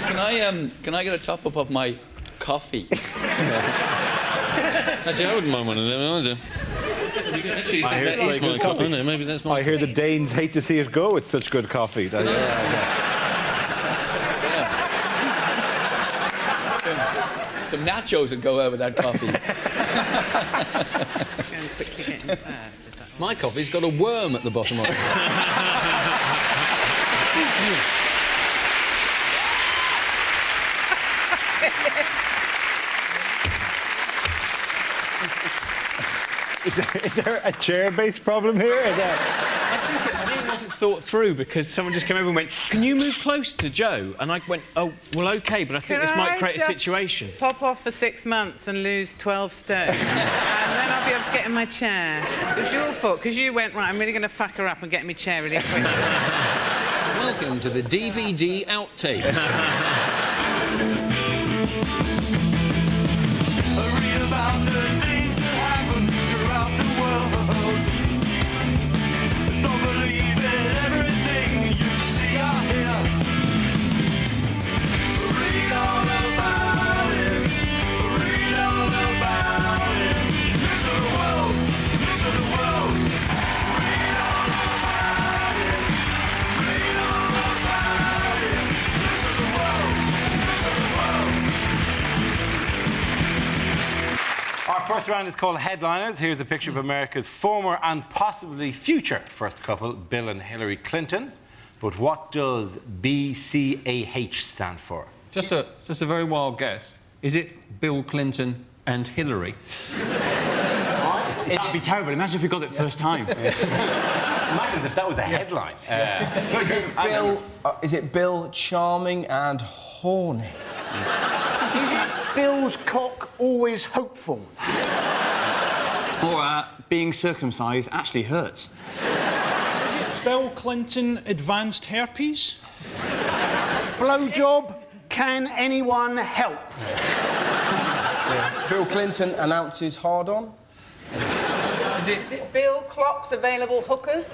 Can I get a top up of my coffee? Actually, I wouldn't mind one of them, either. Actually, I hear that is my coffee, isn't it? Maybe that's my. I hear the Danes hate to see it go. It's such good coffee. Some nachos would go out with that coffee. My coffee's got a worm at the bottom of it. Is there a chair-based problem here? I think it wasn't thought through because someone just came over and went, "Can you move close to Joe?" And I went, "Oh, well, OK, but I think this might create a situation." Pop off for 6 months and lose 12 stone, and then I'll be able to get in my chair. It was your fault because you went, right, I'm really going to fuck her up and get in my chair really quick. Welcome to the DVD outtake. Read about the things that happen throughout the world. Don't believe in everything you see or hear. Read all about it. Read all about it. Listen to the world. Listen to the world. Read all about it. Read all about it. Listen to the world. Listen to the world. Our first round is called Headliners. Here's a picture of America's former and possibly future first couple, Bill and Hillary Clinton. But what does BCAH stand for? Just a very wild guess. Is it Bill Clinton and Hillary? It'd be terrible. Imagine if we got it first time. Imagine if that was a headline. Is it Bill Charming and Horny? Is it Bill's cock always hopeful? Or being circumcised actually hurts. Bill Clinton advanced herpes? Blowjob, can anyone help? Bill Clinton announces hard-on? Is it Bill Clocks available hookers?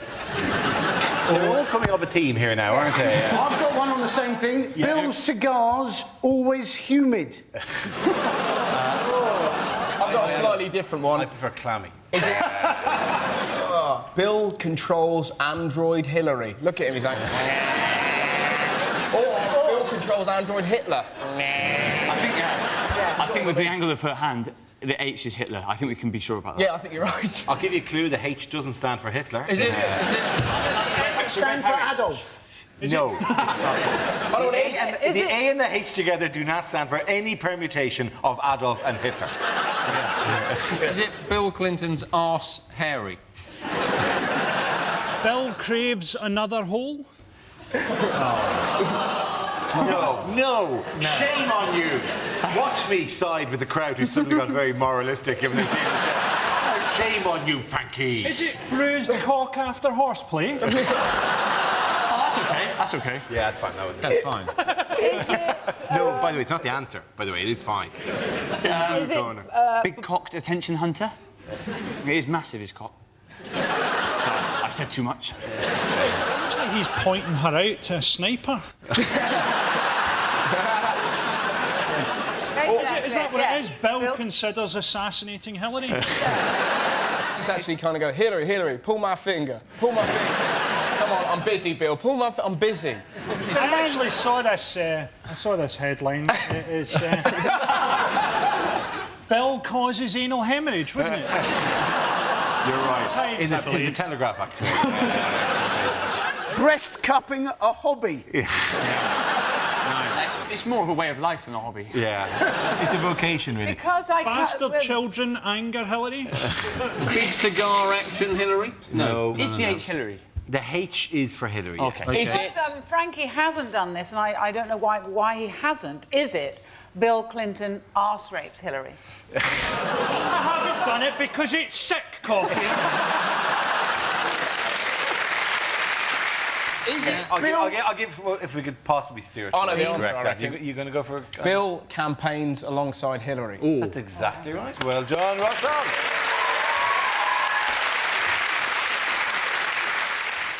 They're all coming off a team here now, aren't they? I've got one on the same thing. Bill's cigars always humid. I've got a slightly different one. I prefer clammy. Is it... Bill controls Android Hillary. Look at him, he's like... Or Bill controls Android Hitler. I think with the angle of her hand, the H is Hitler. I think we can be sure about that. Yeah, I think you're right. I'll give you a clue. The H doesn't stand for Hitler. Is it? Stand for Adolf. No. Is The it? A and the H together do not stand for any permutation of Adolf and Hitler. Is it Bill Clinton's arse hairy? Bill craves another hole? No. Shame on you. Watch me side with the crowd who suddenly got very moralistic given they've seen the show. Shame on you, Frankie. Is it bruised cock after horseplay? Oh, that's OK. That's OK. Yeah, that's fine. That's fine. Is it? No, by the way, it's not the answer. By the way, it is fine. Is it? Big-cocked attention hunter. It is massive, his cock. I've said too much. Looks like he's pointing her out to a sniper. Is that what it is? Bill considers assassinating Hillary? He's actually kind of go, Hillary, Hillary, pull my finger. Pull my finger. Come on, I'm busy, Bill. Pull my I'm busy. I actually saw this. I saw this headline. It is Bill causes anal hemorrhage, wasn't it? You're right. Times, In I the believe. Telegraph, actually. Breast cupping a hobby. It's more of a way of life than a hobby. Yeah. It's a vocation, really. Because I Bastard children anger Hillary? Big cigar action Hillary? No. Is the H Hillary? The H is for Hillary. OK. Is it? Frankie hasn't done this, and I don't know why he hasn't. Is it Bill Clinton arse-raped Hillary? I haven't done it because it's sick coffee. Is it? I'll give if we could possibly steer it. I know the correct answer, I track. reckon. You're going to go for... Bill campaigns alongside Hillary. That's exactly right. Well done, Roxanne.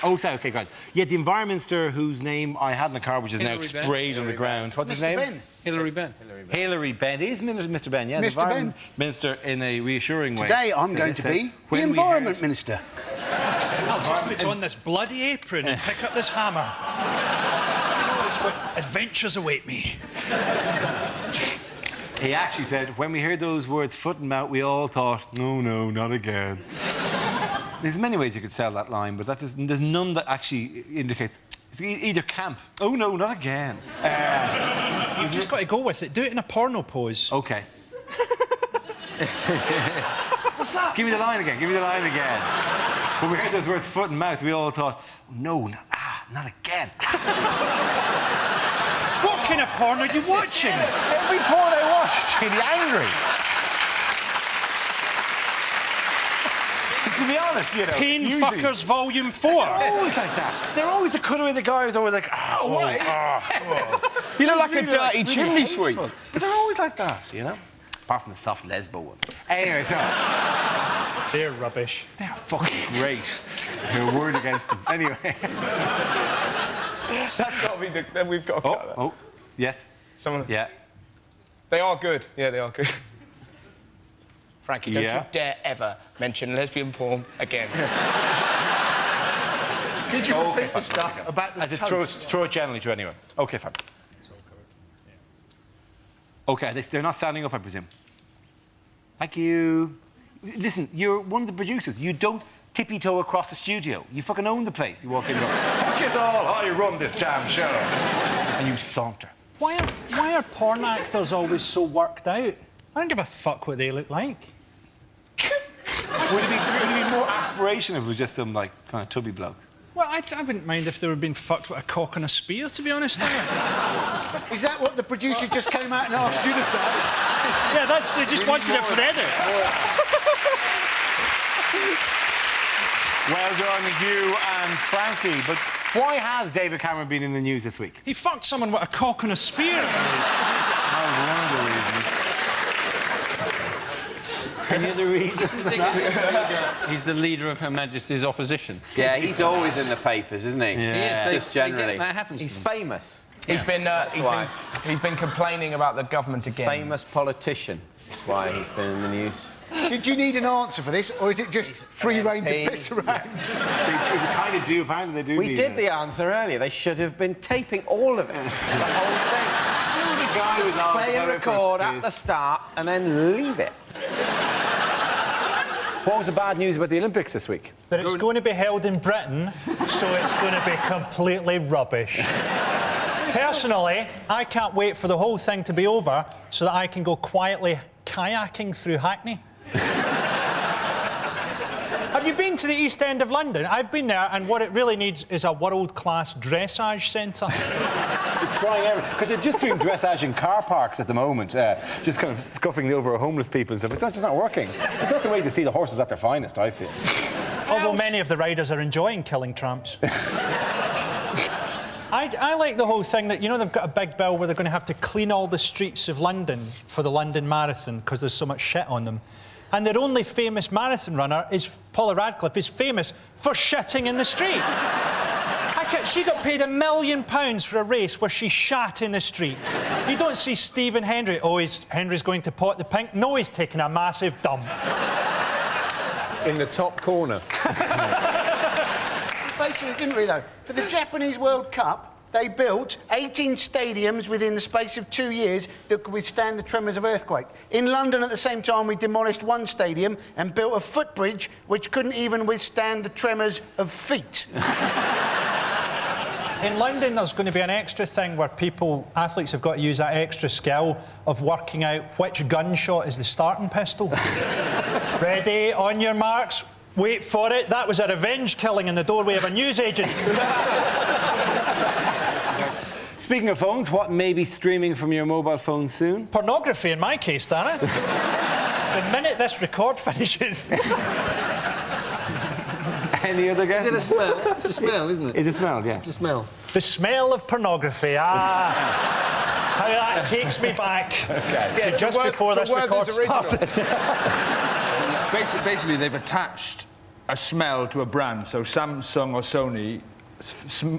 Oh, sorry, OK, great. Yeah, the Environment Minister whose name I had in the car, which is now Hilary Benn. sprayed on the ground. What's his Mr. name? Ben. Hilary Benn. Hilary Benn. It is Mr. Benn, yeah. Mr. The Environment Benn. Minister in a reassuring way. Today I'm So going they to said, be the when we Environment heard- Minister. I'll just put on this bloody apron and pick up this hammer. Who knows what adventures await me? He actually said, when we heard those words foot and mouth, we all thought, no, no, not again. There's many ways you could sell that line, but there's none that actually indicates it's either camp. Oh, no, not again. You've just got to go with it. Do it in a porno pose. OK. What's that? Give me the line again. Give me the line again. When we heard those words foot and mouth, we all thought, no, not again. What kind of porn are you watching? Every porn I watch is really angry. To be honest, you know... Pain usually- Fuckers Volume 4. They're always like that. They're always the cutaway. The guy is always like, You look like a really, dirty really chimney sweep. hateful. But they're always like that, you know? Apart from the soft lesbo ones. Anyway, so... They're rubbish. They're fucking great. You're a word against them. Anyway. That's got to be the... We've got to cut that. Oh, yes. Someone... Yeah. They are good. Yeah, they are good. Frankie, don't Yeah. you dare ever mention lesbian porn again. Did you repeat the stuff about the As a toast? throw it generally to anyone. OK, fine. OK, they're not standing up, I presume. Thank you. Listen, you're one of the producers. You don't tippy-toe across the studio. You fucking own the place. You walk in and go, fuck us all, I run this damn show. And you saunter. Why are porn actors always so worked out? I don't give a fuck what they look like. Would it be more aspiration if it was just some, like, kind of tubby bloke? Well, I wouldn't mind if they were being fucked with a cock and a spear, to be honest. Is that what the producer just came out and asked you to say? Yeah, they just wanted it for the edit. Well done, Hugh and Frankie. But why has David Cameron been in the news this week? He fucked someone with a cock and a spear. One of the reasons. Any other reason? He's the leader of Her Majesty's opposition. Yeah, he's always in the papers, isn't he? Yeah. He is. Just generally. That happens to He's them. famous. He's been complaining about the government again. Famous politician. That's why he's been in the news. Did you need an answer for this, or is it just free rein to piss around? They kind of do, apparently they do. We need did it. the answer earlier. They should have been taping all of it. The whole thing. The guy was on Play and about it for record a at the piss. start and then leave it. What was the bad news about the Olympics this week? That it's going to be held in Britain, so it's going to be completely rubbish. Personally, I can't wait for the whole thing to be over so that I can go quietly kayaking through Hackney. Have you been to the East End of London? I've been there, and what it really needs is a world-class dressage centre. It's crying out because they're just doing dressage in car parks at the moment, just kind of scuffing over homeless people and stuff. It's just not working. It's not the way to see the horses at their finest, I feel. Although many of the riders are enjoying killing tramps. I like the whole thing that, you know, they've got a big bill where they're going to have to clean all the streets of London for the London Marathon because there's so much shit on them. And their only famous marathon runner is Paula Radcliffe, is famous for shitting in the street. She got paid £1 million for a race where she shat in the street. You don't see Stephen Hendry. Oh, Henry's going to pot the pink. No, he's taking a massive dump. In the top corner. Basically, didn't we, though? For the Japanese World Cup, they built 18 stadiums within the space of 2 years that could withstand the tremors of earthquake. In London, at the same time, we demolished one stadium and built a footbridge which couldn't even withstand the tremors of feet. In London, there's going to be an extra thing where athletes have got to use that extra skill of working out which gunshot is the starting pistol. Ready, on your marks, wait for it. That was a revenge killing in the doorway of a newsagent. Speaking of phones, what may be streaming from your mobile phone soon? Pornography, in my case, Dana. The minute this record finishes. Any other guesses? Is it a smell? It's a smell, isn't it? It's a smell, yes. It's a smell. The smell of pornography. How that takes me back. Okay. To just before this record started. Basically, they've attached a smell to a brand. So Samsung or Sony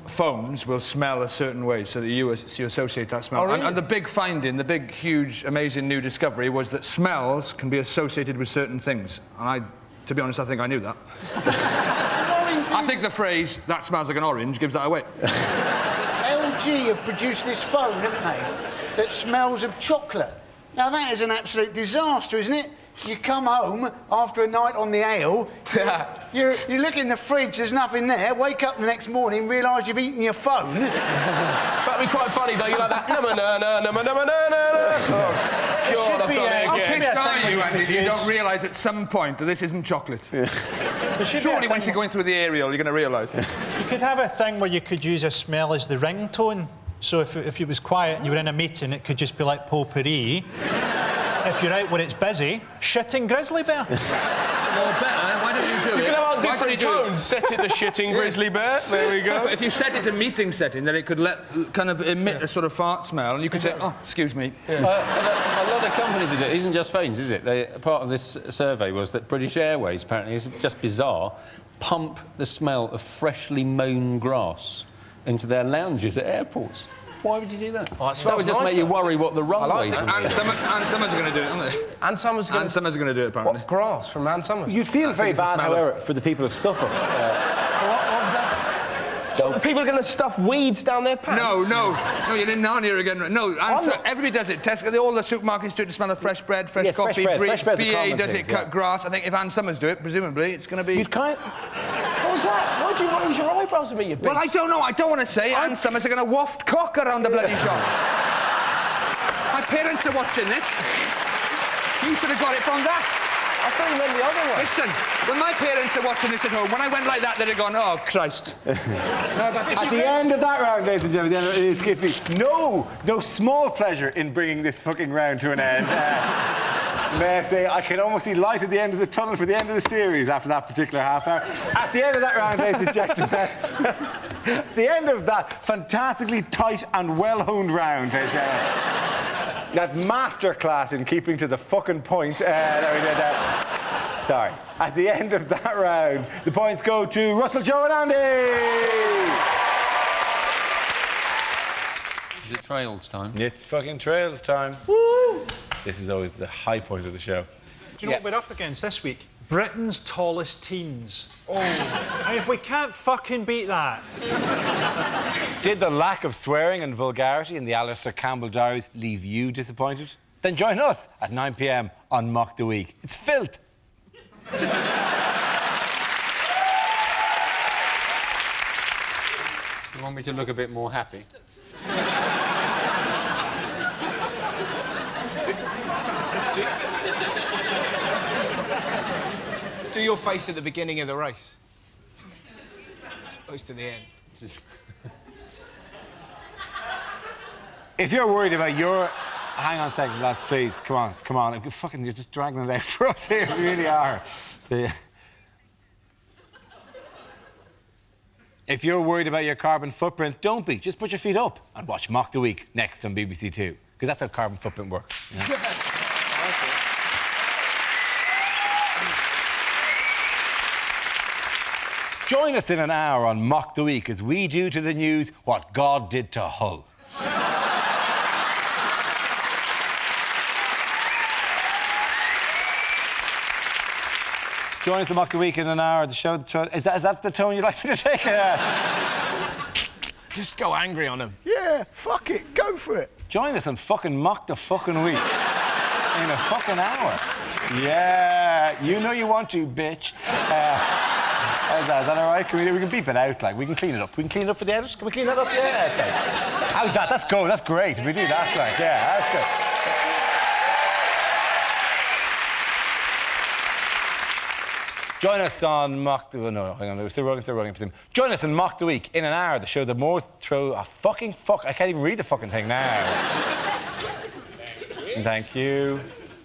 phones will smell a certain way, so that you associate that smell. Oh, really? And the big finding, the big, huge, amazing new discovery was that smells can be associated with certain things. And to be honest, I think I knew that. I think the phrase, "that smells like an orange," gives that away. LG have produced this phone, haven't they, that smells of chocolate. Now, that is an absolute disaster, isn't it? You come home after a night on the ale, you look in the fridge, there's nothing there, wake up the next morning, realise you've eaten your phone. That'd be quite funny, though. You like that? It should be I'll kickstart you, Andy. You don't realise at some point that this isn't chocolate. Surely once you're going through the aerial, you're going to realise. You could have a thing where you could use a smell as the ringtone. So if it was quiet and you were in a meeting, it could just be like potpourri. If you're out when it's busy, shitting grizzly bear. Well, better. Why don't you do it? You can have our different tones. Set it to shitting grizzly bear. There we go. If you set it to meeting setting, then it could kind of emit a sort of fart smell, and you could say, "Oh, excuse me." A lot of companies do it. It isn't just phones, is it? Part of this survey was that British Airways, apparently, it's just bizarre, pump the smell of freshly mown grass into their lounges at airports. Why would you do that? Oh, that would just make you worry what the runways would be. And Summers are going to do it, aren't they? Ann Summers Ann Summers are going to do it, apparently. What, grass from Ann Summers? You'd feel very bad, however, for the people of Suffolk. What was that? So people are going to stuff weeds down their pants? No, you're in down here again. No, everybody does it. Tesco, all the supermarkets do it to smell of fresh bread, fresh coffee. Fresh bread's a BA common does thing, it, cut grass. I think if Ann Summers do it, presumably, it's going to be... What was that? Why'd you raise your eyebrows at me, you beast? Well, I don't know. I don't want to say. Ann Summers are going to waft cock around the bloody shop. My parents are watching this. You should have got it from that. I thought you meant the other one. Listen, when my parents are watching this at home, when I went like that, they'd have gone, "Oh, Christ." At the end of that round, ladies and gentlemen, it gives me no small pleasure in bringing this fucking round to an end. May I say, I can almost see light at the end of the tunnel for the end of the series after that particular half hour. At the end of that round, ladies and gentlemen, at the end of that fantastically tight and well-honed round, that masterclass in keeping to the fucking point that we did there. Sorry. At the end of that round, the points go to Russell, Joe and Andy! Is it Trails time? It's fucking Trails time. Woo! This is always the high point of the show. Do you know what we're up against this week? Britain's tallest teens. Oh. And if we can't fucking beat that... Did the lack of swearing and vulgarity in the Alistair Campbell Diaries leave you disappointed? Then join us at 9 p.m. on Mock the Week. It's filth. You want me to look a bit more happy? Do your face at the beginning of the race. As opposed to the end. If you're worried about your... Hang on a second, lads, please. Come on. Fucking, you're just dragging it out for us here. You really are. If you're worried about your carbon footprint, don't be. Just put your feet up and watch Mock the Week next on BBC Two. Because that's how carbon footprint works. You know? Join us in an hour on Mock the Week as we do to the news what God did to Hull. Join us on Mock the Week in an hour. The show. Is that the tone you'd like me to take? Just go angry on him. Yeah, fuck it, go for it. Join us on fucking Mock the fucking Week in a fucking hour. Yeah, you know you want to, bitch. Is that all right? We can beep it out, like, we can clean it up. We can clean it up for the editors? Can we clean that up? Yeah, okay. How's that? That's good, that's great. If we do that, like, yeah, that's good. Join us on Mock the... No, hang on, we're still rolling. Join us on Mock the Week in an hour, the show that more throw... Oh, fucking fuck, I can't even read the fucking thing now. Thank you.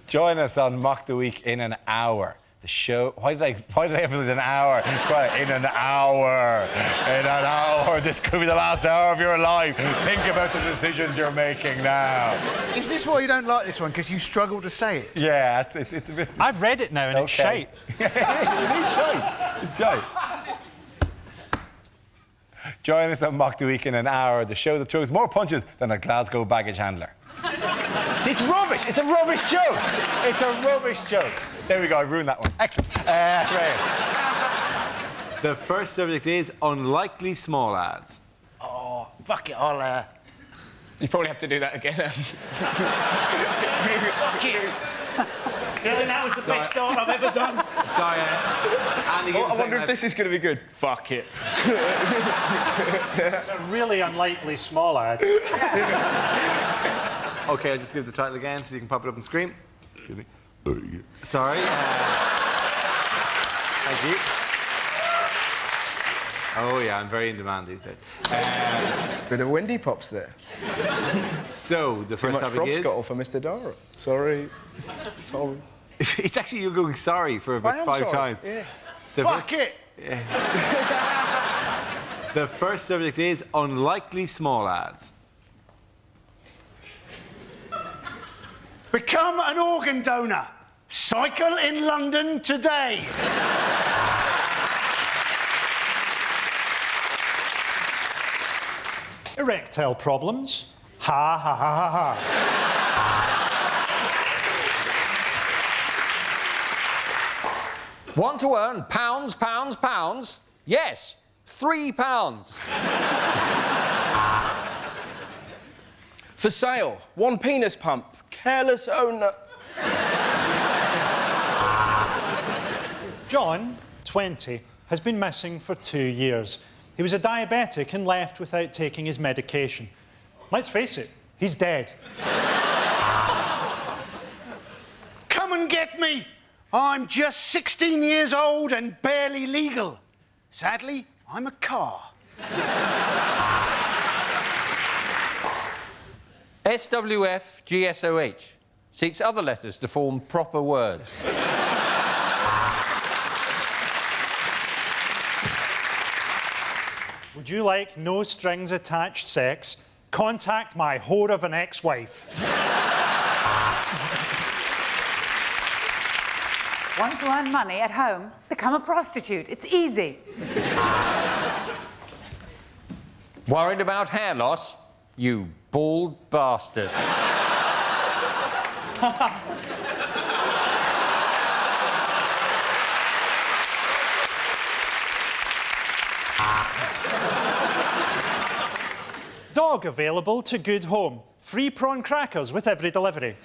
Join us on Mock the Week in an hour. The show. Why did I emphasize an hour? Right, in an hour. In an hour. This could be the last hour of your life. Think about the decisions you're making now. Is this why you don't like this one? Because you struggle to say it? Yeah, it's a bit. I've read it now and it's shite. It is shite. It's shite. Join us on Mock the Week in an hour, the show that throws more punches than a Glasgow baggage handler. See, it's rubbish. It's a rubbish joke. It's a rubbish joke. There we go. I ruined that one. Excellent. Right. The first subject is unlikely small ads. Oh, fuck it, I'll, You probably have to do that again. Fuck you. Really, that was the best start I've ever done. Sorry, Andy. I wonder if this is going to be good. Fuck it. It's a really unlikely small ad. OK, I'll just give the title again so you can pop it up on screen. Excuse me. Sorry. Thank you. Oh, yeah, I'm very in demand these days. Bit of windy pops there. So, the first topic is... Scottle for Mr. Dara. Sorry. Sorry. It's actually you going sorry for about 5 times. Yeah. Fuck it! Yeah. The first subject is unlikely small ads. Become an organ donor. Cycle in London today. Erectile problems. Ha ha ha ha ha. Want to earn pounds, pounds, pounds? Yes, £3. For sale, one penis pump. Careless owner. John, 20, has been missing for 2 years. He was a diabetic and left without taking his medication. Let's face it, he's dead. Come and get me. I'm just 16 years old and barely legal. Sadly, I'm a car. SWF GSOH seeks other letters to form proper words. Would you like no strings attached sex? Contact my whore of an ex-wife. Want to earn money at home? Become a prostitute. It's easy. Worried about hair loss? You bald bastard. Dog available to good home. Free prawn crackers with every delivery.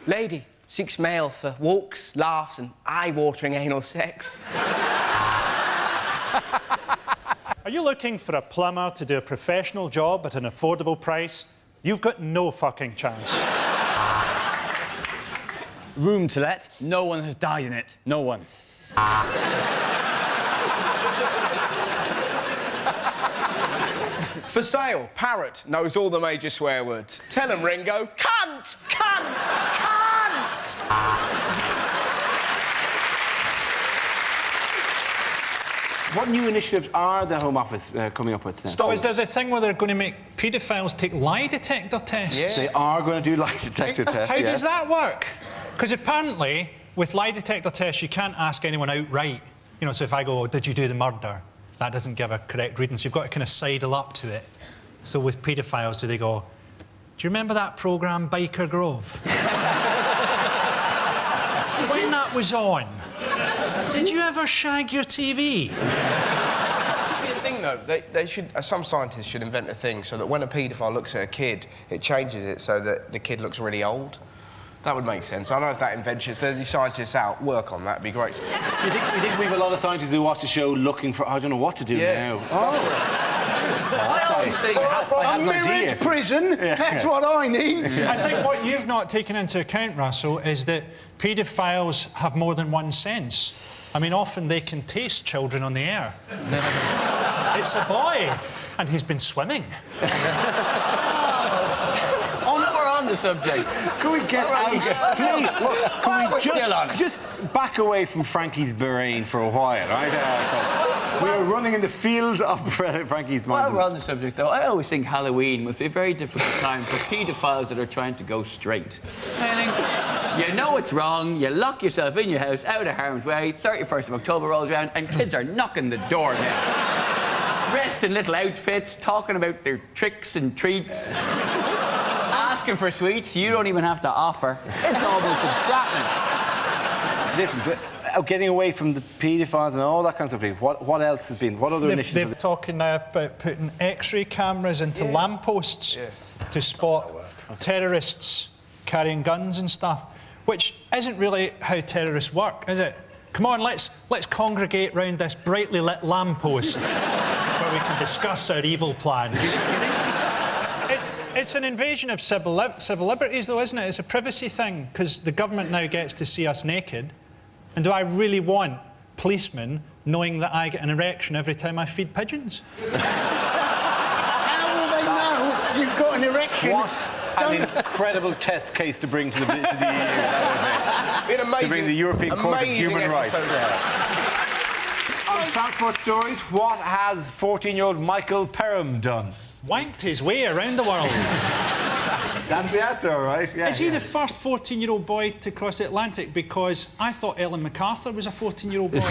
Lady, seeks male for walks, laughs, and eye-watering anal sex. Are you looking for a plumber to do a professional job at an affordable price? You've got no fucking chance. Room to let. No one has died in it. No one. For sale, parrot knows all the major swear words. Tell him, Ringo. Cunt! Cunt! Cunt! What new initiatives are the Home Office coming up with then? Oh, is there the thing where they're going to make paedophiles take lie detector tests? Yes. They are going to do lie detector tests. How does that work? Because apparently, with lie detector tests, you can't ask anyone outright. You know, so if I go, did you do the murder? That doesn't give a correct reading, so you've got to kind of sidle up to it. So with paedophiles, do they go, do you remember that programme, Biker Grove? When that was on, did you ever shag your TV? Should be a thing, though. They should. Some scientists should invent a thing so that when a paedophile looks at a kid, it changes it so that the kid looks really old. That would make sense. I don't know if that invention, if there's any scientists out, work on that. It'd be great. You think we have a lot of scientists who watch the show looking for, I don't know what to do now. I'm married prison. That's what I need. I think what you've not taken into account, Russell, is that paedophiles have more than one sense. I mean, often they can taste children on the air. It's a boy, and he's been swimming. On the subject. Can we get out? Please, can we just back away from Frankie's brain for a while, right? We are running in the fields of Frankie's mind. While we're on the subject, though, I always think Halloween must be a very difficult time for paedophiles that are trying to go straight. I think you know it's wrong, you lock yourself in your house, out of harm's way, 31st of October rolls around, and kids are knocking the door down. Dressed in little outfits, talking about their tricks and treats, asking for sweets you don't even have to offer. It's almost entrapment. Listen, but getting away from the paedophiles and all that kind of stuff, what else has been? What other initiatives? They're talking now about putting X-ray cameras into lampposts to spot terrorists carrying guns and stuff, which isn't really how terrorists work, is it? Come on, let's congregate round this brightly lit lamppost where we can discuss our evil plans. It's an invasion of civil liberties, though, isn't it? It's a privacy thing, because the government now gets to see us naked. And do I really want policemen knowing that I get an erection every time I feed pigeons? How will they know you've got an erection? What an incredible test case to bring to the EU. That would be. To bring the European Court of Human Rights. On transport stories, what has 14-year-old Michael Perham done? Wanked his way around the world. That's the answer, all right? Yeah, Is he the first 14-year-old boy to cross the Atlantic? Because I thought Ellen MacArthur was a 14-year-old boy.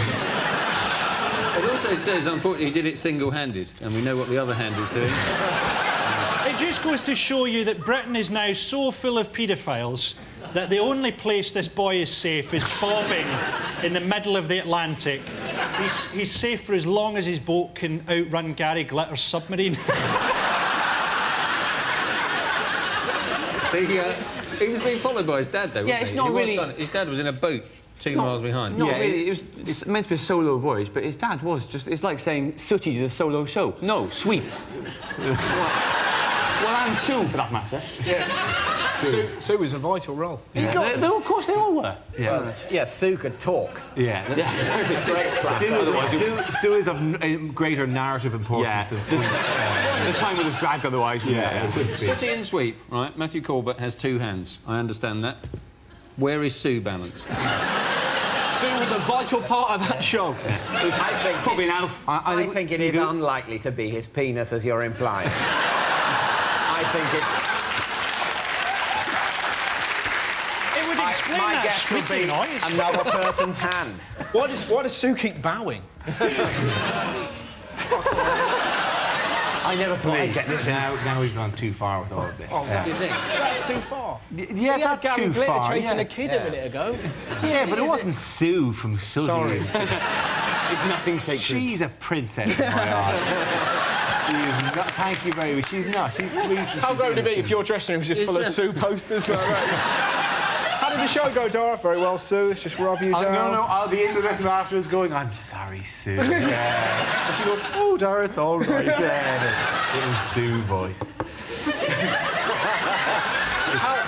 It also says, unfortunately, he did it single-handed, and we know what the other hand was doing. It just goes to show you that Britain is now so full of paedophiles that the only place this boy is safe is bobbing in the middle of the Atlantic. He's safe for as long as his boat can outrun Gary Glitter's submarine. He was being followed by his dad, though, wasn't it's he? not He was really... his dad was in a boat 2 miles behind. Not really. It's meant to be a solo voice, but his dad was just... It's like saying Sooty did a solo show. No, Sweep. Well, and Sue, for that matter. Yeah. Sue was a vital role. Of course, they all were. Yeah, well, Sue could talk. Yeah. Sue is of greater narrative importance than Sweep. The time would have dragged otherwise. Sooty and Sweep, right? Matthew Corbett has 2 hands. I understand that. Where is Sue balanced? Sue was a vital part of that show. I think probably an elf. I think it is unlikely to be his penis, as you're implying. I think it's... It would explain my that guess would squeaky be noise. another person's hand. Why does Sue keep bowing? I never thought I'd get this. Now we've gone too far with all of this. That's too far. Yeah, that's Gary too Glitter far. chasing a kid a minute ago. Yeah, but it wasn't Sue from Sooty. Sorry. It's nothing sacred. She's a princess in my heart. Thank you very much. She's not. She's sweet. How great would it be if your dressing room was just full of Sue posters? How did the show go, Dara? Very well, Sue. Let's just rub you down. No, I'll be in the dressing room afterwards going, I'm sorry, Sue. Yeah. And she goes, oh, Dara, it's all right. Yeah. Little Sue voice.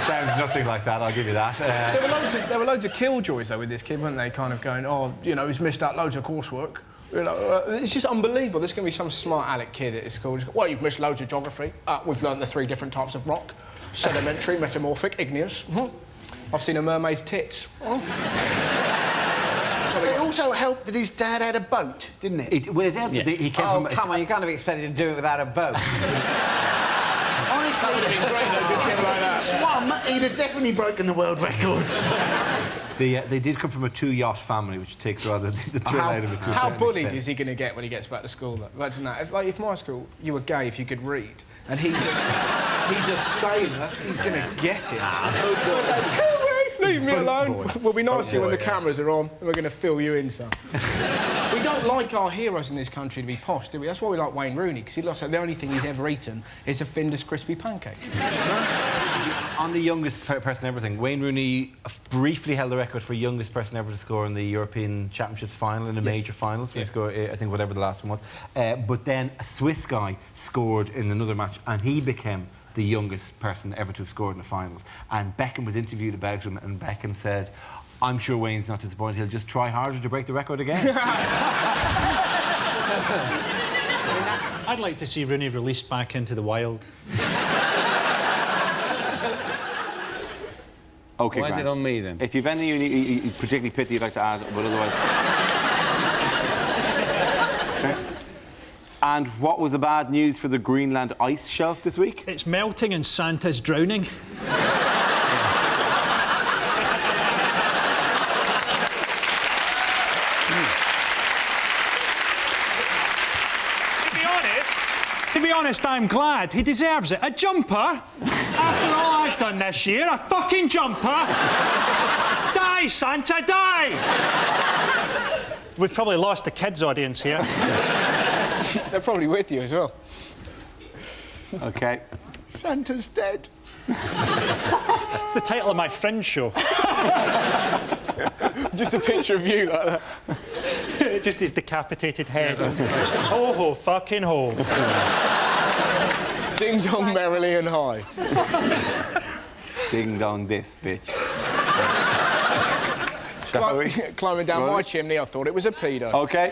Sounds nothing like that, I'll give you that. There were loads of killjoys, though, with this kid, weren't they? Kind of going, oh, you know, he's missed out loads of coursework. You know, it's just unbelievable. There's going to be some smart aleck kid at his school. Well, you've missed loads of geography. We've learnt the 3 different types of rock. Sedimentary, metamorphic, igneous. I've seen a mermaid's tits. It also helped that his dad had a boat, didn't it? It helped that he came from... come on, you can't have expected to do it without a boat. Honestly, That would have been great, though, just him like that. Swum, he'd have definitely broken the world records. They did come from a 2-yacht family, which takes rather the thrill out of it. How bullied is he going to get when he gets back to school? Though? Imagine that. If my school, you were gay if you could read, and he's a sailor, he's going to get it. Leave me alone. We'll be nice to you when the cameras are on, and we're going to fill you in, son. We don't like our heroes in this country to be posh, do we? That's why we like Wayne Rooney, because he looks like the only thing he's ever eaten is a Findus crispy pancake. On the youngest person ever thing, Wayne Rooney briefly held the record for youngest person ever to score in the European Championship final, in a major final. So he scored, I think, whatever the last one was. But then a Swiss guy scored in another match, and he became the youngest person ever to have scored in the finals. And Beckham was interviewed about him, and Beckham said, I'm sure Wayne's not disappointed. He'll just try harder to break the record again. I'd like to see Rooney released back into the wild. Okay, Why is Grant. it on me then? If you've anything you particularly pity you'd like to add, but otherwise... Okay. And what was the bad news for the Greenland ice shelf this week? It's melting and Santa's drowning. To be honest, I'm glad. He deserves it. A jumper? After all I've done this year, a fucking jumper? Die, Santa, die! We've probably lost the kids' audience here. They're probably with you as well. Okay. Santa's dead. It's the title of my Fringe show. Just a picture of you like that. Just his decapitated head. Ho, ho, fucking ho. Ding dong merrily and high. Ding dong this, bitch. Climbing down my chimney, I thought it was a pedo. Okay.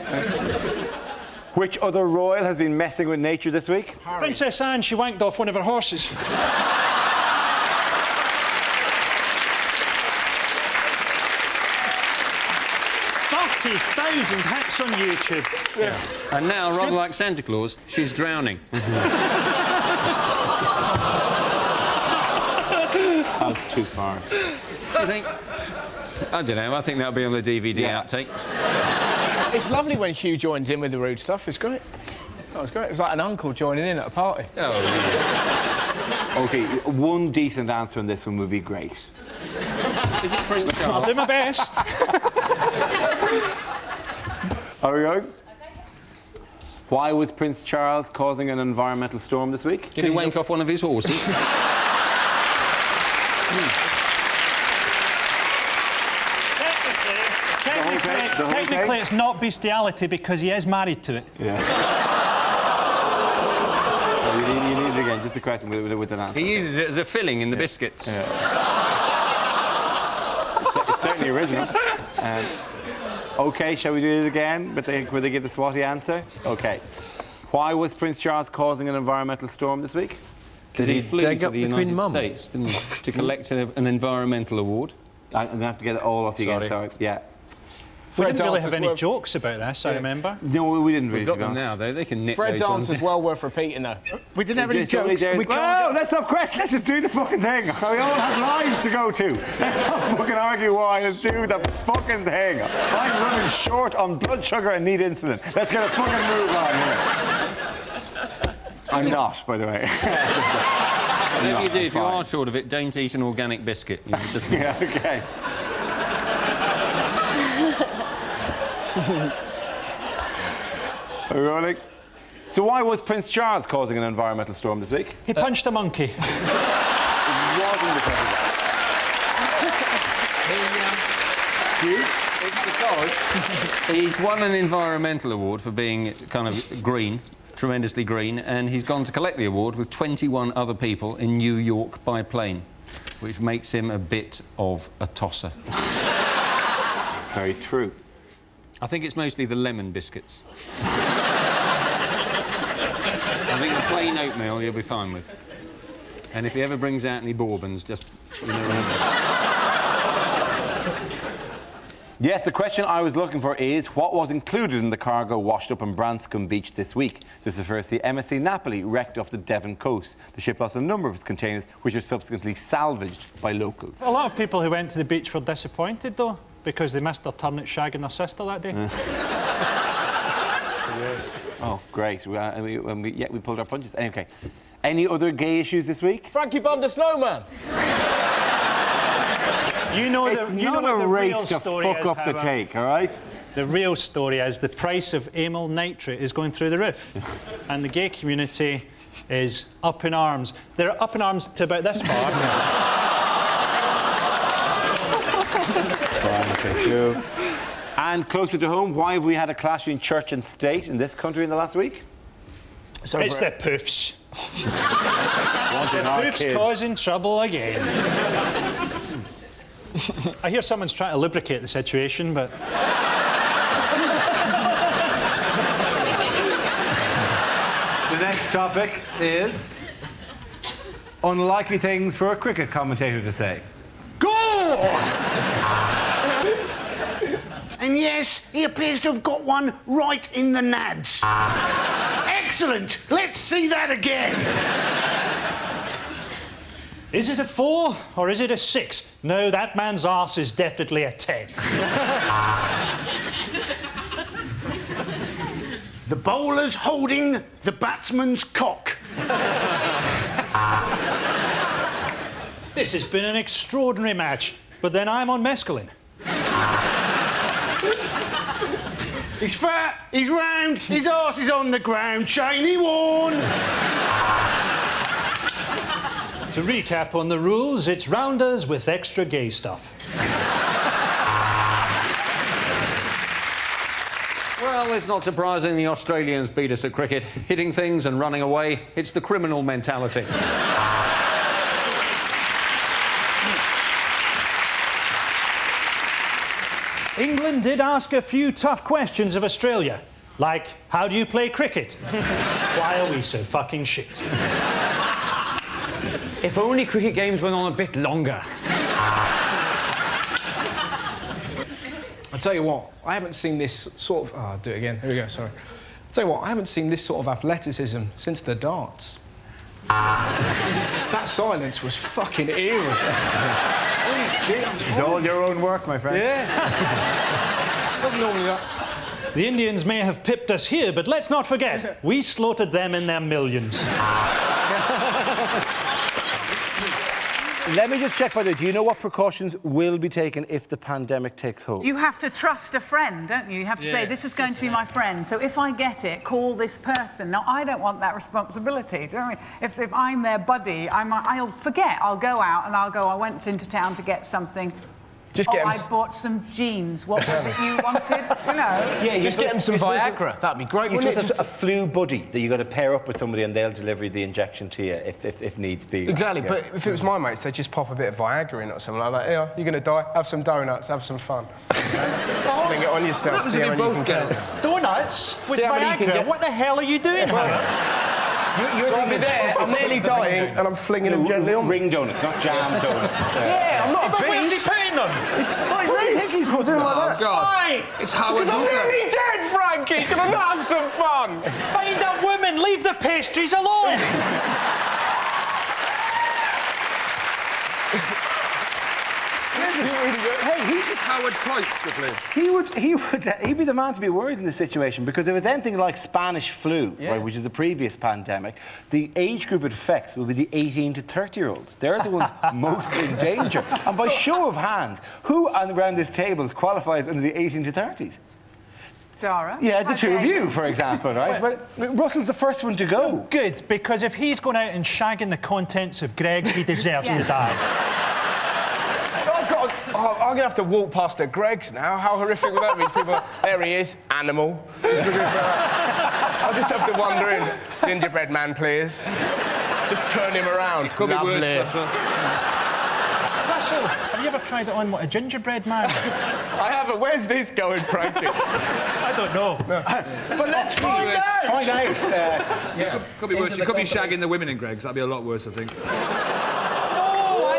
Which other royal has been messing with nature this week? Harry. Princess Anne, she wanked off one of her horses. 30,000 hits on YouTube. Yeah. And now, rather like Santa Claus, she's drowning. That's too far. I think... I don't know, I think that'll be on the DVD outtake. It's lovely when Hugh joins in with the rude stuff. It's great. That was great. It was like an uncle joining in at a party. Oh, yeah. OK, one decent answer on this one would be great. Is it Prince Charles? I'll do my best. Are we going? Why was Prince Charles causing an environmental storm this week? Did he wank off one of his horses? Technically, it's not bestiality because he is married to it. Yeah. You need it again, just a question with an answer. He uses it as a filling in the biscuits. Yeah. It's certainly original. OK, shall we do this again? But will they give the swatty answer? OK. Why was Prince Charles causing an environmental storm this week? Because he flew to the United States, didn't he, to collect an environmental award. I'm going to have to get it all off you again, sorry. Yeah. We didn't really have any jokes about this, I remember. No, we didn't really. We've got them now, though. They can nip Fred's those ones. answer's well worth repeating, though. We didn't have any jokes. Well, let's stop questions. Let's just do the fucking thing. We all have lives to go to. Let's not fucking argue why. Let's do the fucking thing. I'm running short on blood sugar and need insulin. Let's get a fucking move on here. I'm not, by the way. Whatever you do, if you are short of it, don't eat an organic biscuit. You know, just... Yeah, OK. Are we rolling? So why was Prince Charles causing an environmental storm this week? He punched a monkey. It wasn't because of that. It's because he's won an environmental award for being kind of green, tremendously green, and he's gone to collect the award with 21 other people in New York by plane, which makes him a bit of a tosser. Very true. I think it's mostly the lemon biscuits. I think the plain oatmeal you'll be fine with. And if he ever brings out any bourbons, just remember. Yes, the question I was looking for is what was included in the cargo washed up on Branscombe Beach this week? This refers to the MSC Napoli wrecked off the Devon coast. The ship lost a number of its containers, which were subsequently salvaged by locals. A lot of people who went to the beach were disappointed, though, because they missed their turn at shagging their sister that day. Oh, great. We pulled our punches. OK. Any other gay issues this week? Frankie bummed a snowman. You know it's you know not what a the race real to story fuck is, up the Howard. take, all right? The real story is the price of amyl nitrate is going through the roof. And the gay community is up in arms. They're up in arms to about this far. And closer to home, why have we had a clash between church and state in this country in the last week? It's the poofs. The poofs causing trouble again. I hear someone's trying to lubricate the situation, but... The next topic is unlikely things for a cricket commentator to say. Goal! And yes, he appears to have got one right in the nads. Excellent. Let's see that again. Is it a 4 or is it a 6? No, that man's arse is definitely a 10. The bowler's holding the batsman's cock. This has been an extraordinary match, but then I'm on mescaline. He's fat, he's round, his arse is on the ground, Cheney Warne. To recap on the rules, it's rounders with extra gay stuff. Well, it's not surprising the Australians beat us at cricket. Hitting things and running away, it's the criminal mentality. England did ask a few tough questions of Australia, like, how do you play cricket? Why are we so fucking shit? If only cricket games went on a bit longer. I tell you what, I haven't seen this sort of... Oh, I'll do it again. Here we go, sorry. I tell you what, I haven't seen this sort of athleticism since the darts. That silence was fucking eerie. Sweet Jesus. It's all your own work, my friend. Yeah. Doesn't normally that. The Indians may have pipped us here, but let's not forget, we slaughtered them in their millions. Let me just check, by the way, do you know what precautions will be taken if the pandemic takes hold? You have to trust a friend, don't you? You have to say, this is going to be my friend, so if I get it, call this person. Now, I don't want that responsibility, do you know what I mean? If I'm their buddy, I'll forget. I'll go out and I'll go, I went into town to get something. Just get him... I bought some jeans. What was it you wanted? You know? Yeah, just get him some Viagra. That'd be great. You're supposed to have a flu buddy that you got to pair up with somebody and they'll deliver the injection to you if needs be. Exactly, Yeah. but if it was my mates, they'd just pop a bit of Viagra in or something like that. Yeah, you're going to die, have some donuts, have some fun. Fling it on yourself, see how many you can get. Donuts? With See how many you can Viagra? get. What the hell are you doing, Howard? So I'll be there, I'm nearly dying, and I'm flinging them gently on. Ring donuts, not jam donuts. Yeah, I'm not a But beast. where's he putting them? Like this. He's doing like that. God. Why? It's Howard Because I'm Hooker. nearly dead, Frankie. Can I not have some fun? Find a woman, leave the pastries alone! Hey, he's just Howard Price with Liv. He'd be the man to be worried in this situation, because if it's anything like Spanish flu, right, which is the previous pandemic, the age group it affects will be the 18 to 30-year-olds. They're the ones most in danger. And by show of hands, who around this table qualifies under the 18 to 30s? Dara? Yeah, the two of Okay. you, for example, right? But Russell's the first one to go. Good, because if he's going out and shagging the contents of Greg's, he deserves to die. I'm going to have to walk past the Greggs now. How horrific would that be? People, there he is, animal. Just looking for I'll just have to wander in. Gingerbread man, please. Just turn him around. Could Lovely. be worse, Russell. Russell, have you ever tried it on what, a gingerbread man? I haven't. Where's this going, Frankie? I don't know. But let's find out. Find out. Could be worse. You could be shagging the women in Greggs. That'd be a lot worse, I think. Oh,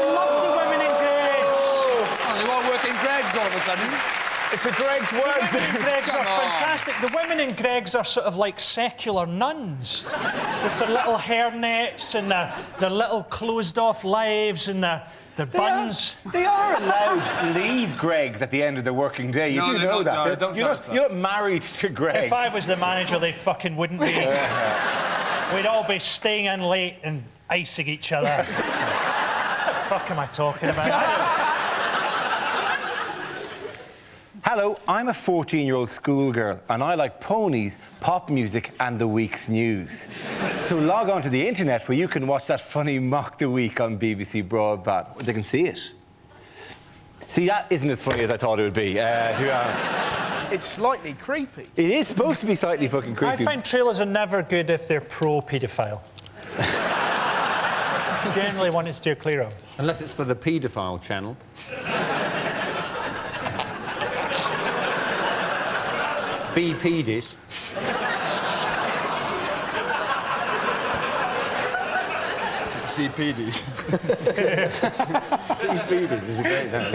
you want to work in Greggs all of a sudden? It's a Greg's The word. women in Greggs are Come on. fantastic. The women in Greggs are sort of like secular nuns with their little hairnets and their little closed-off lives and their buns. They are allowed to leave Greggs at the end of the working day. You No, do they're know not, that. no, don't you're, tell us not, that. you're not married to Greggs. If I was the manager, they fucking wouldn't be. We'd all be staying in late and icing each other. What the fuck am I talking about? Hello, I'm a 14-year-old schoolgirl, and I like ponies, pop music, and the week's news. So log on to the internet where you can watch that funny Mock the Week on BBC Broadband. They can see it. See, that isn't as funny as I thought it would be, to be honest. It's slightly creepy. It is supposed to be slightly fucking creepy. I find trailers are never good if they're pro-paedophile. Generally want to steer clear of. Unless it's for the paedophile channel. B. Pedis. CPD. C. Pedis is a great name.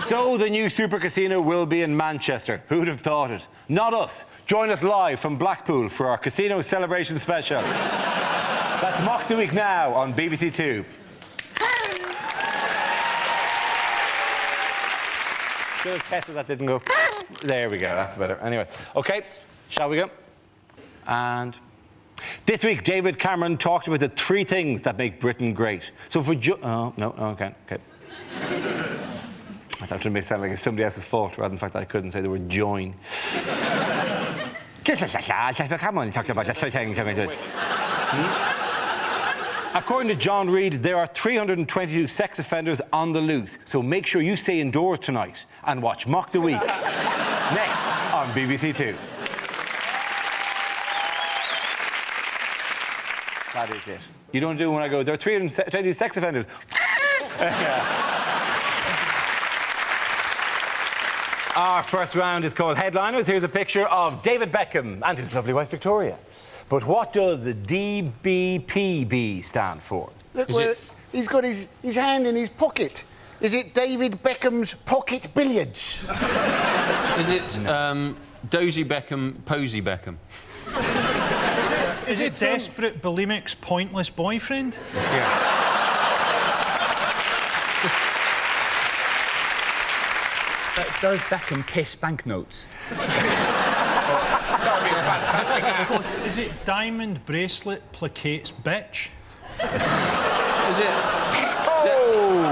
So the new super casino will be in Manchester. Who'd have thought it? Not us. Join us live from Blackpool for our casino celebration special. That's Mock the Week now on BBC Two. Should have tested that, didn't go. There we go, that's better. Anyway, OK, shall we go? And this week, David Cameron talked about the 3 things that make Britain great. So if we oh, no, OK. I thought it may sound like it's somebody else's fault, rather than the fact that I couldn't say the word join. Cameron talked about the 3 things. According to John Reid, there are 322 sex offenders on the loose. So make sure you stay indoors tonight and watch Mock the Week. Next on BBC Two. That is it. You don't do when I go, there are 322 sex offenders. Our first round is called Headliners. Here's a picture of David Beckham and his lovely wife Victoria. But what does the DBPB stand for? Look, he's got his hand in his pocket. Is it David Beckham's pocket billiards? Is it Dozy Beckham, Posy Beckham? Is it Desperate Bulimic's Pointless Boyfriend? Yeah. Does Beckham kiss banknotes? Is it Diamond Bracelet Placates Bitch? Is it...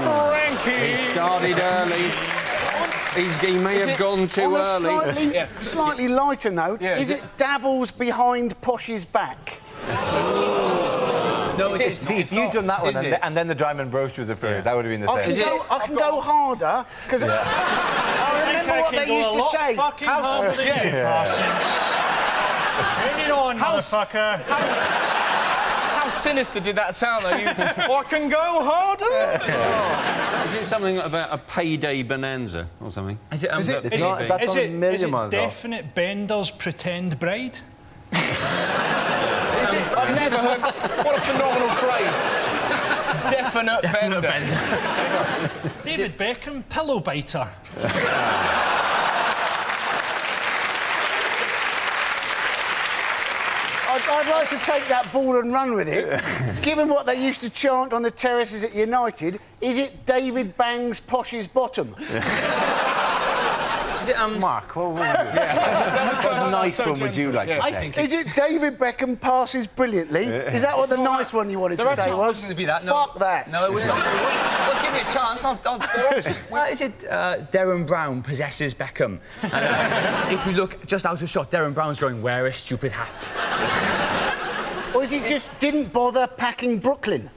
Frankie! He started early. He may have gone too early. On a slightly lighter note, is it Dabbles behind Posh's back? No, see, if you'd done that one and then the Diamond Brooch was appeared, that would have been the same. I can go harder, because I remember what they used to say. Bring it on, motherfucker. How sinister did that sound, though? I can go harder. Is it something about a payday bonanza or something? Is it Definite Bender's Pretend Bride? I've never heard... What a phenomenal phrase. Definite bender. David Beckham, Pillow Biter. I'd like to take that ball and run with it. Given what they used to chant on the terraces at United, is it David Bangs Posh's bottom? Is it Mark? What nice one would you like to say? Is it David Beckham passes brilliantly? Is that what the nice one you wanted to say was? Wasn't to be that. No. Fuck that. No, it was not. Well, give me a chance. Well, is it Darren Brown possesses Beckham? If we look just out of shot, Darren Brown's going, wear a stupid hat. Or is he just didn't bother packing Brooklyn?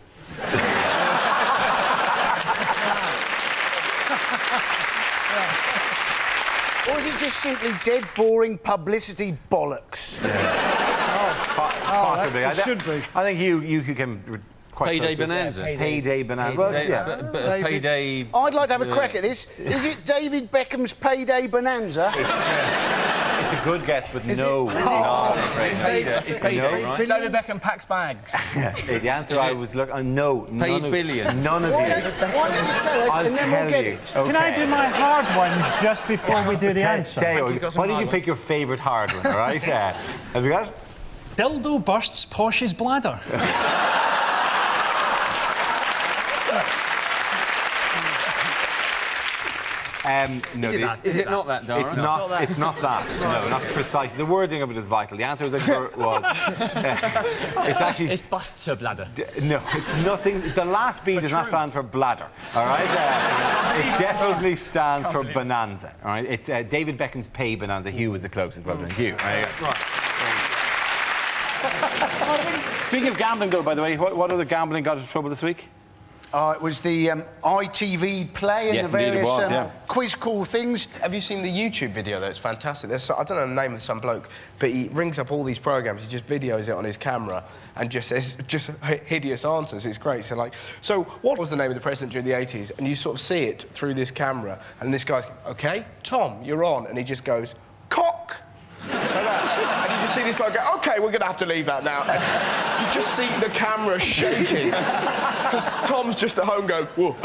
Or is it just simply dead boring publicity bollocks? Possibly. It should be. I think you can quite Payday close to it. bonanza. Payday bonanza. Well, yeah. Payday... I'd like to have a crack at this. Is it David Beckham's payday bonanza? It's a good guess, but no. It's not. It's payday, right? David Beckham packs bags. The answer I was looking... no. Paid billions. None of Why these. don't you tell us and then we'll get it? Can I do my hard ones just before we do the answer? Why did you pick your favourite hard one, all right? Have you got it? Dildo bursts Posh's bladder. No, Is it not that, Dara? It's not that. No, not precisely. The wording of it is vital. The answer was... it's actually... It's busts her bladder. No, it's nothing... The last B does not stand for bladder, all right? It definitely stands for bonanza, all right? It's David Beckham's pay bonanza. Hugh was the closest, well done. Hugh. Right. Speaking of gambling, though, by the way, what other gambling got into trouble this week? It was the ITV Play and the various quiz call things. Have you seen the YouTube video, though? It's fantastic. I don't know the name of some bloke, but he rings up all these programmes, he just videos it on his camera and just says hideous answers. It's great. So what was the name of the president during the 80s? And you sort of see it through this camera, and this guy's, OK, Tom, you're on. And he just goes, cock! Like that. And you just see this guy go, OK, we're going to have to leave that now. You just see the camera shaking. Because Tom's just at home going, whoa,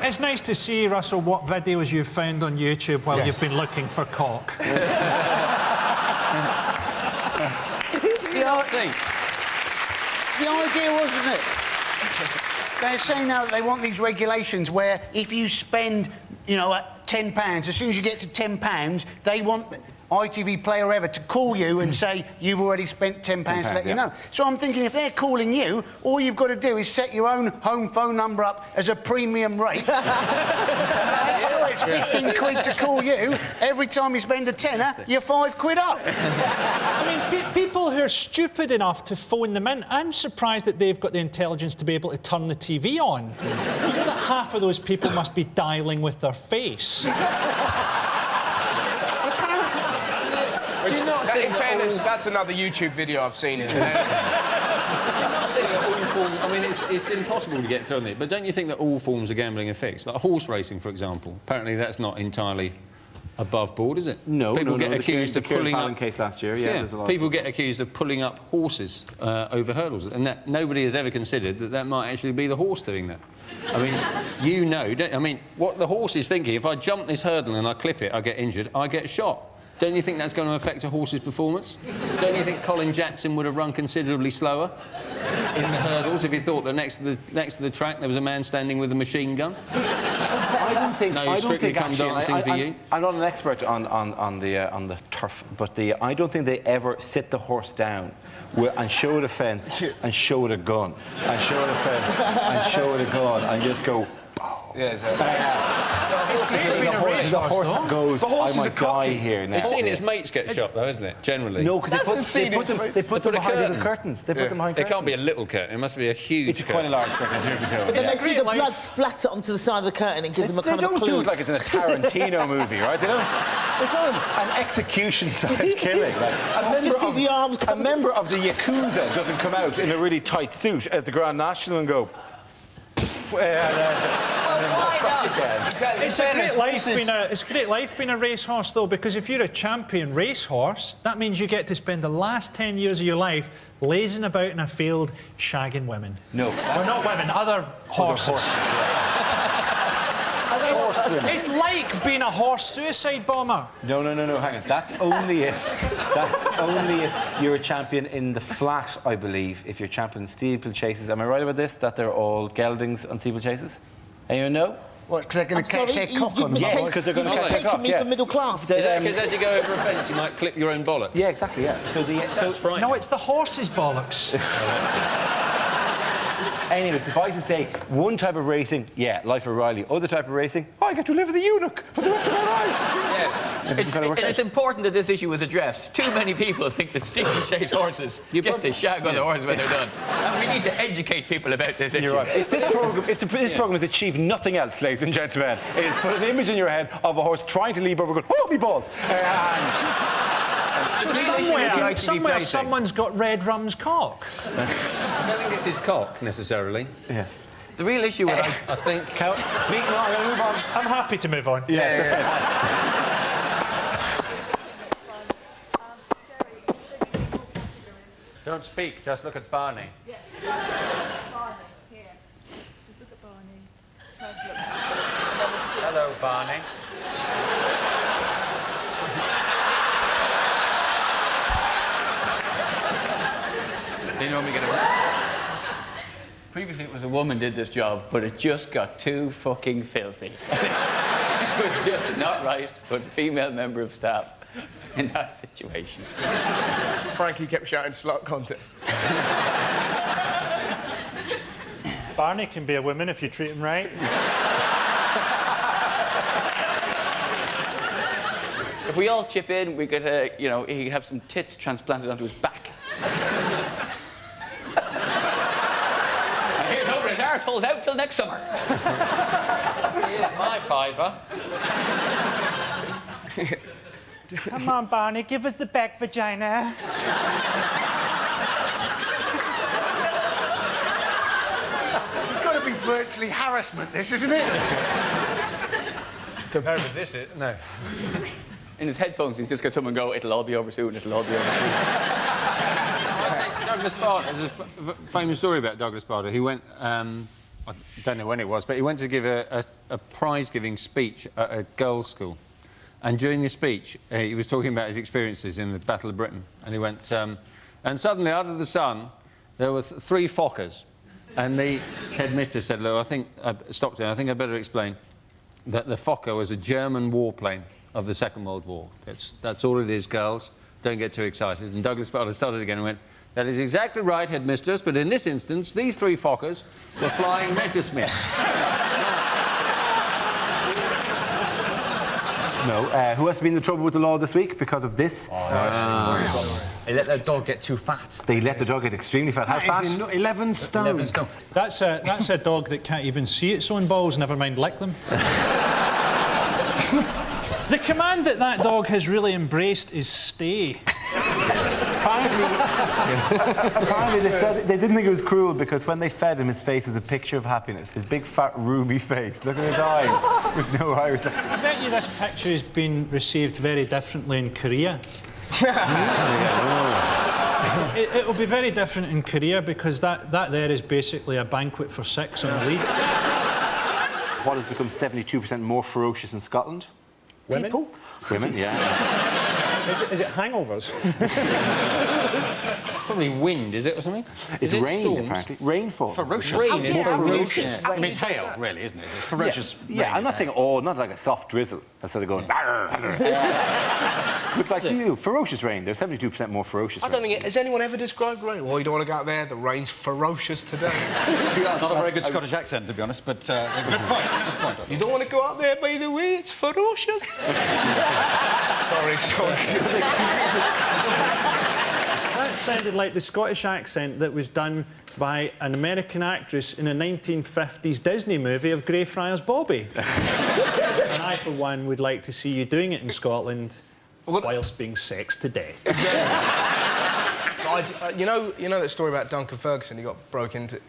It's nice to see, Russell, what videos you've found on YouTube while you've been looking for cock. The idea was, wasn't it? They're saying now that they want these regulations where if you spend, you know, £10, as soon as you get to £10, they want ITV Player Ever to call you and say you've already spent £10 to let you know. So I'm thinking if they're calling you, all you've got to do is set your own home phone number up as a premium rate. Make sure it's 15 quid to call you. Every time you spend a tenner, you're 5 quid up. I mean, people who are stupid enough to phone them in, I'm surprised that they've got the intelligence to be able to turn the TV on. You know that half of those people must be dialing with their face. In fairness, that's another YouTube video I've seen, isn't it? Do you not think that all forms... I mean, it's impossible to get through on it, but don't you think that all forms of gambling are fixed? Like horse racing, for example. Apparently that's not entirely above board, is it? No, people get accused of pulling up... case last year, there's a lot people get accused of pulling up horses over hurdles, and that nobody has ever considered that might actually be the horse doing that. I mean, you know... I mean, what the horse is thinking, if I jump this hurdle and I clip it, I get injured, I get shot. Don't you think that's going to affect a horse's performance? Don't you think Colin Jackson would have run considerably slower in the hurdles if he thought that next to the track there was a man standing with a machine gun? I don't think. No, Strictly Come Dancing for you. I'm not an expert on the turf, but I don't think they ever sit the horse down and show the fence and show the gun and show the fence and show the gun and just go. Yeah, the horse goes, I might die here now. It's seen its mates get shot, though, isn't it? Generally. No, because they put them behind little curtains. They put them behind curtains. It can't be a little curtain. It must be a huge curtain. Quite a large curtain, as you can tell. But then they see the blood splatter onto the side of the curtain. It gives them a kind of a clue. They don't do it like it's in a Tarantino movie, right? They don't. It's not an execution-style killing. Like, a member of the Yakuza doesn't come out in a really tight suit at the Grand National and go... It's a great life being a racehorse, though, because if you're a champion racehorse, that means you get to spend the last 10 years of your life lazing about in a field shagging women. No. Or not women, other horses. It's like being a horse suicide bomber. No, hang on. That's only if you're a champion in the flat, I believe, if you're champion in steeplechases. Am I right about this, that they're all geldings on steeplechases? Anyone know? What, because they're going to catch their cock on the Yes, because they're going to catch their cock, me for middle class. Is that because as you go over a fence, you might clip your own bollock? Yeah, exactly, yeah. That's frightening. No, it's the horse's bollocks. Anyway, suffice to say, one type of racing, yeah, Life of Riley. Other type of racing, I get to live with a eunuch for the rest of my life. Yes. It's important that this issue was addressed. Too many people think that steeplechase horses get to shag other horses when they're done. And we need to educate people about this issue. You're right. If this programme has achieved nothing else, ladies and gentlemen, it has put an image in your head of a horse trying to leap over going, oh, me balls! So somewhere someone's got Red Rum's cock. I don't think it's his cock, necessarily. Yes. The real issue with I think... I'm happy to move on. Yes. Don't speak, just look at Barney. Yes. Barney, here. Just look at Barney. Try to look. Hello, Barney. They normally get a... Previously it was a woman did this job, but it just got too fucking filthy. It was just not right to put a female member of staff in that situation. Frankie kept shouting slut contest. Barney can be a woman if you treat him right. If we all chip in, we could, he could have some tits transplanted onto his back. Here's over his arsehole out till next summer. Here's my fiver. Come on, Barney, give us the back vagina. It's got to be virtually harassment, this, isn't it? Compared with this, no. In his headphones, he's just got someone go, it'll all be over soon, it'll all be over soon. Douglas Bader, there's a famous story about Douglas Bader. He went, I don't know when it was, but he went to give a prize-giving speech at a girls' school. And during the speech, he was talking about his experiences in the Battle of Britain. And he went, and suddenly, out of the sun, there were 3 Fokkers. And the headmistress said, look, I think I'd better explain that the Fokker was a German warplane of the Second World War. That's all it is, girls. Don't get too excited. And Douglas Bader started again and went, that is exactly right, headmistress, but in this instance, these 3 Fokkers were flying Messerschmitts. No. Who has been in trouble with the law this week because of this? They let their dog get too fat. They let the dog get extremely fat. How fat? 11 stone. 11 stone. That's a dog that can't even see its own balls, never mind lick them. The command that dog has really embraced is stay. Apparently they said they didn't think it was cruel because when they fed him, his face was a picture of happiness. His big, fat, ruby face. Look at his eyes with no iris. I bet you this picture has been received very differently in Korea. It'll be very different in Korea because that there is basically a banquet for 6 on the lead. What has become 72% more ferocious in Scotland? Women? People? Women, yeah. Is it hangovers? Probably wind, is it, or something? It's rain, storms? apparently. Rainfall. Ferocious. Rain is ferocious. I mean, it's hail, really, isn't it? It's ferocious. Yeah, I'm not saying not like a soft drizzle. That's sort of going. But like you, ferocious rain. There's 72% more ferocious. I don't think has anyone ever described rain? Well, you don't want to go out there. The rain's ferocious today. That's not a very good Scottish accent, to be honest, but good point. Good point. You don't want to go out there by the way. It's ferocious. Sorry. That sounded like the Scottish accent that was done by an American actress in a 1950s Disney movie of Greyfriars Bobby. And I, for one, would like to see you doing it in Scotland whilst being sexed to death. You know that story about Duncan Ferguson? He got broke into.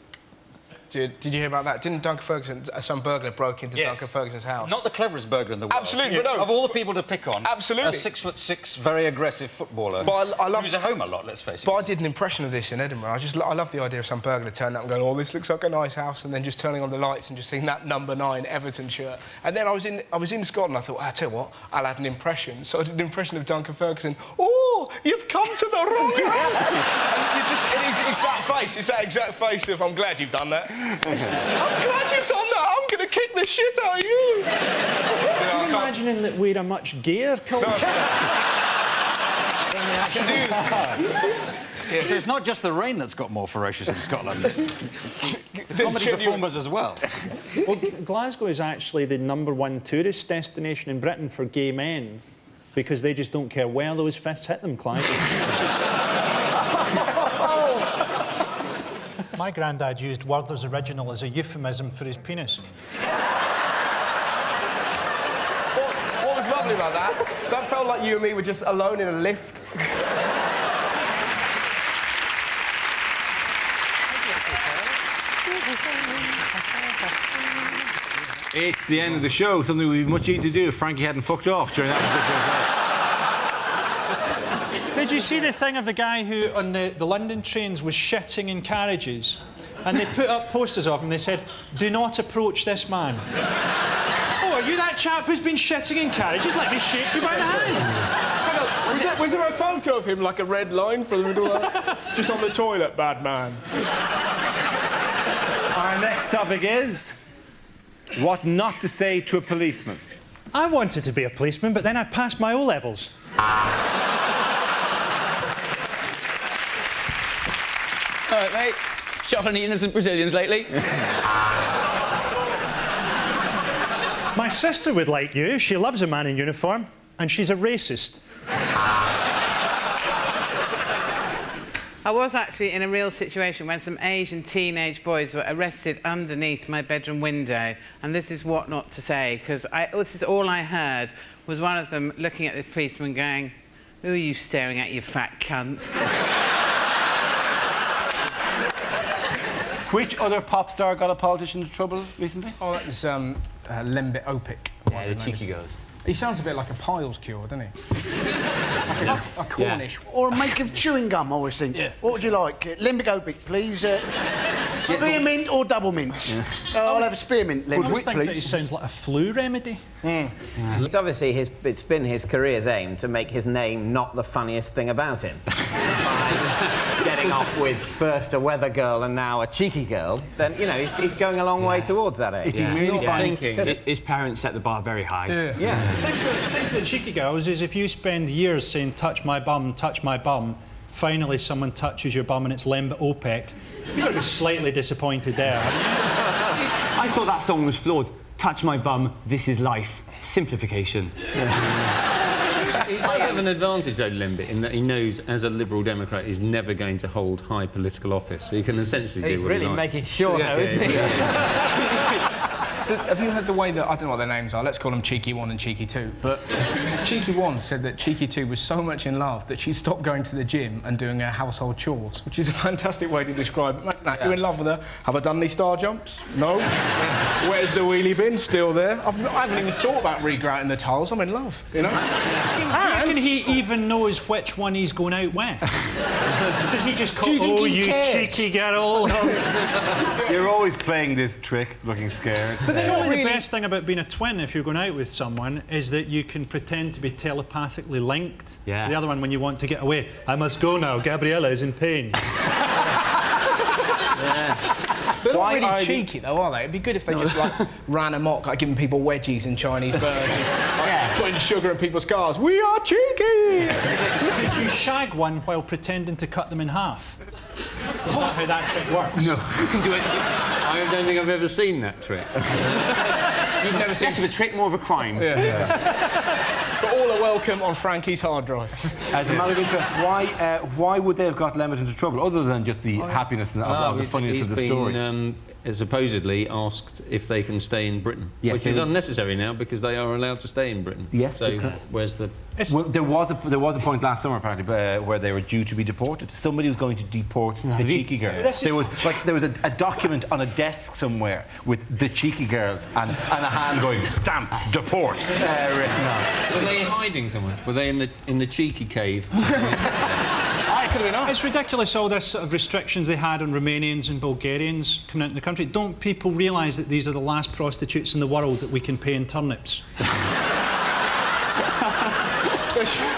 Did you hear about that? Didn't Duncan Ferguson, some burglar broke into Duncan Ferguson's house? Not the cleverest burglar in the world. Absolutely, but no. Of all the people to pick on, absolutely. A 6'6", very aggressive footballer. But I love. He was at home a lot. Let's face it. But I did an impression of this in Edinburgh. I love the idea of some burglar turning up and going, "Oh, this looks like a nice house," and then just turning on the lights and just seeing that number 9 Everton shirt. And then I was in Scotland. I thought, I tell you what, I'll add an impression. So I did an impression of Duncan Ferguson. Oh, you've come to the wrong house. And it's that face. It's that exact face of I'm glad you've done that. I'm glad you've done that. I'm going to kick the shit out of you. Are you imagining that we're a much gayer culture? It's not just the rain that's got more ferocious in Scotland. It's the comedy performers as well. Well, Glasgow is actually the #1 tourist destination in Britain for gay men because they just don't care where those fists hit them, Clive. My granddad used Werther's Original as a euphemism for his penis. What was lovely about that? That felt like you and me were just alone in a lift. It's the end of the show. Something would be much easier to do if Frankie hadn't fucked off during that particular time. Did you see the thing of the guy who, on the London trains, was shitting in carriages? And they put up posters of him, they said, "Do not approach this man." Oh, are you that chap who's been shitting in carriages? Let me shake you by the hand. Was there a photo of him, like a red line for the middle of just on the toilet, bad man? Our next topic is what not to say to a policeman. I wanted to be a policeman, but then I passed my O-levels. All right, mate. Shot any innocent Brazilians lately? My sister would like you. She loves a man in uniform, and she's a racist. I was actually in a real situation when some Asian teenage boys were arrested underneath my bedroom window, and this is what not to say, because this is all I heard was one of them looking at this policeman going, "Who are you staring at, you fat cunt?" Which other pop star got a politician into trouble recently? Oh, that was Lembit Opik. Yeah, the cheeky goes. He sounds a bit like a piles cure, doesn't he? A Cornish. Or a make of chewing gum, I always think. Yeah. What would you like? Limbic Opic, please. Spearmint or double mint? I'll have a spearmint. I Limbic, always think that he please. sounds like a flu remedy. It's obviously it's been his career's aim to make his name not the funniest thing about him. By getting off with first a weather girl and now a cheeky girl, then, you know, he's going a long way towards that aim. If he really finds thinking. his parents set the bar very high. The thing for the cheeky girls is if you spend years saying touch my bum, finally someone touches your bum and it's Limbic Opic, you've got to be slightly disappointed there. I thought that song was flawed. Touch my bum, this is life. Simplification. He does have an advantage, though, Limbic, in that he knows, as a Liberal Democrat, he's never going to hold high political office. So he can essentially do what he likes. He's really making sure, though, isn't he? Have you heard the way that, I don't know what their names are, let's call them Cheeky 1 and Cheeky 2, but Cheeky 1 said that Cheeky 2 was so much in love that she stopped going to the gym and doing her household chores, which is a fantastic way to describe it. Matt, you're in love with her. Have I done any star jumps? No. Where's the wheelie bin? Still there. I haven't even thought about regrouting the tiles. I'm in love, you know? Do you reckon he even knows which one he's going out with? Does he just call, oh, you cheeky girl? You're always playing this trick, looking scared. But surely the best thing about being a twin, if you're going out with someone, is that you can pretend to be telepathically linked to the other one when you want to get away. I must go now. Gabriella is in pain. They're not really cheeky, though, are they? It'd be good if they just, like, ran amok, like giving people wedgies and Chinese birds and putting sugar in people's cars. We are cheeky! Could you shag one while pretending to cut them in half? Is that how that trick works? No. You can do it. I don't think I've ever seen that trick. You've never seen less of a trick, more of a crime. But all are welcome on Frankie's hard drive. As a matter of interest, why would they have got Lemmet into trouble, other than just the happiness of the funniness of the story? Been, supposedly asked if they can stay in Britain, which is unnecessary now because they are allowed to stay in Britain. Yes. So where's the... Well, there was a point last summer apparently where they were due to be deported. Somebody was going to deport the cheeky girls. There was a document on a desk somewhere with the cheeky girls and a hand going stamp deport written on. Were they hiding somewhere? Were they in the cheeky cave? Could have been us. It's ridiculous, all this sort of restrictions they had on Romanians and Bulgarians coming into the country. Don't people realise that these are the last prostitutes in the world that we can pay in turnips?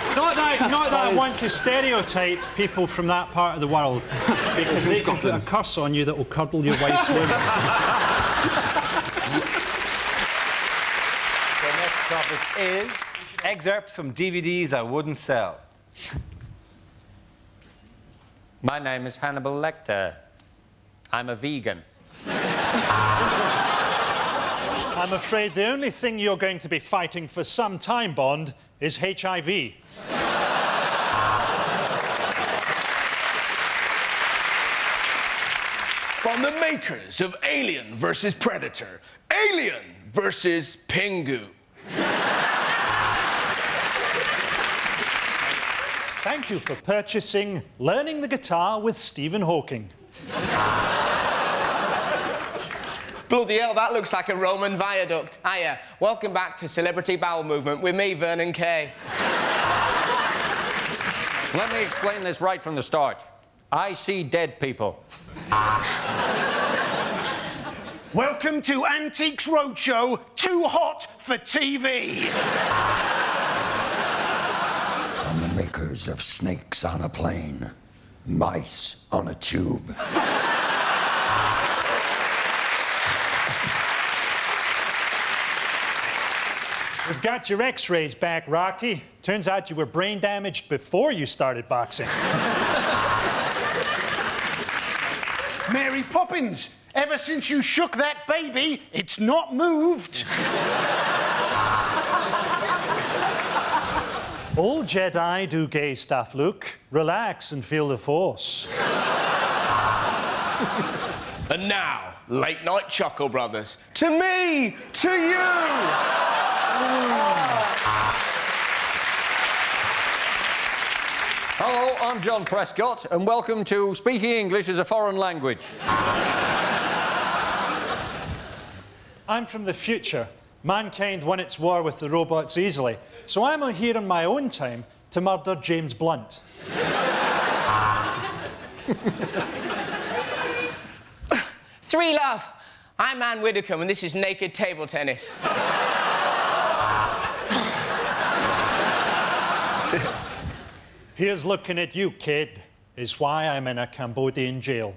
Not that I want to stereotype people from that part of the world, because they can put a curse on you that will curdle your wife's liver. The next topic is excerpts from DVDs I wouldn't sell. My name is Hannibal Lecter. I'm a vegan. I'm afraid the only thing you're going to be fighting for some time, Bond, is HIV. From the makers of Alien vs. Predator, Alien vs. Pingu. Thank you for purchasing Learning the Guitar with Stephen Hawking. Bloody hell, that looks like a Roman viaduct. Hiya, welcome back to Celebrity Bowel Movement with me, Vernon Kay. Let me explain this right from the start. I see dead people. Welcome to Antiques Roadshow, too hot for TV. From the makers of Snakes on a Plane, Mice on a Tube. We've got your x-rays back, Rocky. Turns out you were brain damaged before you started boxing. Mary Poppins, ever since you shook that baby, it's not moved. All Jedi do gay stuff, Luke. Relax and feel the Force. And now, Late Night Chuckle Brothers. To me, to you. Hello, I'm John Prescott, and welcome to Speaking English as a Foreign Language. I'm from the future. Mankind won its war with the robots easily, so I'm here on my own time to murder James Blunt. 3 love. I'm Anne Widdecombe, and this is naked table tennis. Here's looking at you, kid, is why I'm in a Cambodian jail.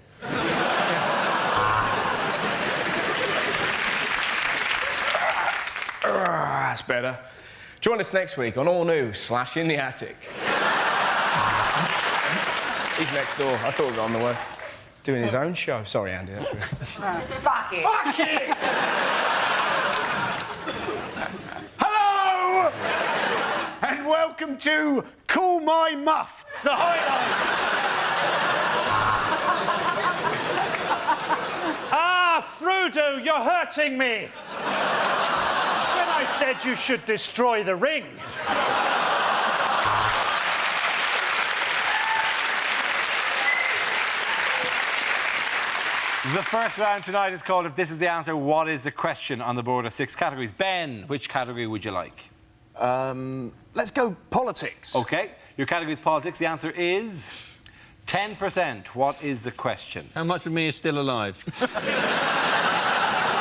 That's better. Join us next week on All New / In the Attic. He's next door. I thought we were on the way. Doing his own show. Sorry, Andy, that's rude. Fuck it. Fuck it! Hello! And welcome to Call My Muff, the highlights. Ah, Frodo, you're hurting me! When I said you should destroy the ring. The first round tonight is called If This Is the Answer, What Is the Question? On the board are 6 categories. Ben, which category would you like? Let's go politics. OK. Your category is politics. The answer is 10%. What is the question? How much of me is still alive? Is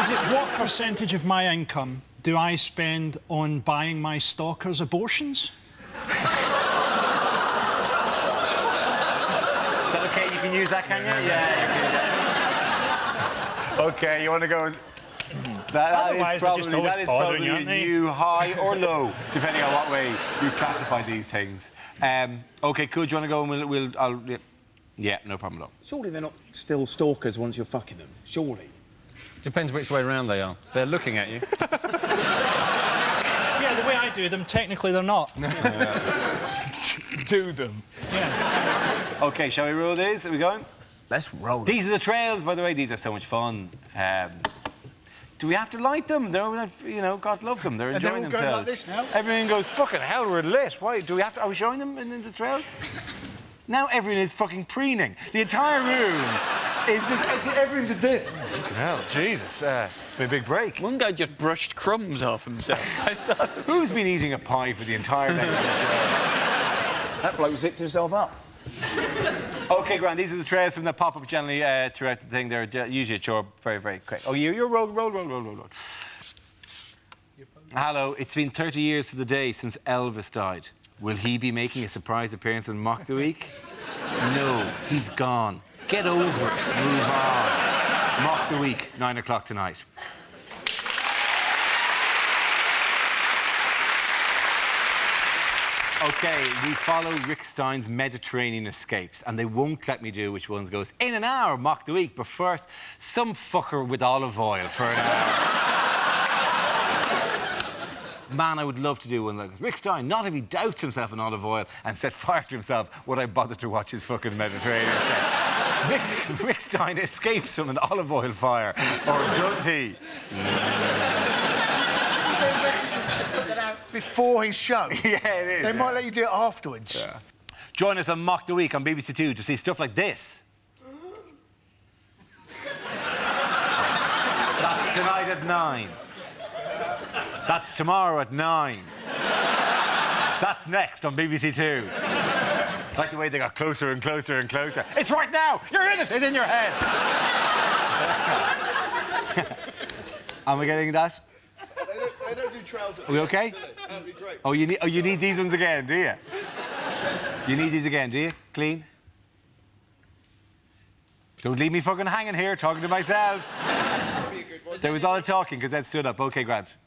it what percentage of my income do I spend on buying my stalkers abortions? Is that OK? You can use that, can you? Yeah. OK, you want to go... That is probably you high or low, depending on what way you classify these things. OK, cool. Do you want to go and yeah, no problem at all. Surely they're not still stalkers once you're fucking them. Surely. Depends which way round they are. If they're looking at you. Yeah, the way I do them, technically they're not. Do them. Yeah. OK, shall we roll these? Are we going? Let's roll. These are the trails, by the way. These are so much fun. Do we have to light them? They're, you know, God love them. They're enjoying they're all going themselves. like this now? Everyone goes, fucking hell, we're lit. Why? Do we have to? Are we showing them in the trails? Now everyone is fucking preening. The entire room is just... Everyone did this. Fucking hell, Jesus. It's been a big break. One guy just brushed crumbs off himself. Who's been eating a pie for the entire night? That bloke zipped himself up. OK, Grant, these are the trails from the pop-up generally throughout the thing. They're usually very, very quick. Oh, you're roll. Hello, it's been 30 years to the day since Elvis died. Will he be making a surprise appearance on Mock the Week? No, he's gone. Get over it. Move on. Mock the Week, 9 o'clock tonight. OK, we follow Rick Stein's Mediterranean escapes, and they won't let me do which ones goes in an hour, Mock the Week. But first, some fucker with olive oil for an hour. Man, I would love to do one like this. Rick Stein, not if he doubts himself in olive oil and set fire to himself, would I bother to watch his fucking Mediterranean escape. Rick Stein escapes from an olive oil fire, or does he? Put that out before his show. Yeah, it is. They might let you do it afterwards. Yeah. Join us on Mock the Week on BBC Two to see stuff like this. That's tonight at 9. That's tomorrow at 9. That's next on BBC Two. I like the way they got closer and closer and closer. It's right now! You're in it! It's in your head! Am I getting that? They don't do trails. Are we OK? That'd be great. Oh, you need these ones again, do you? You need these again, do you? Clean? Don't leave me fucking hanging here talking to myself. There was a lot of talking because Ed stood up. OK, Grant.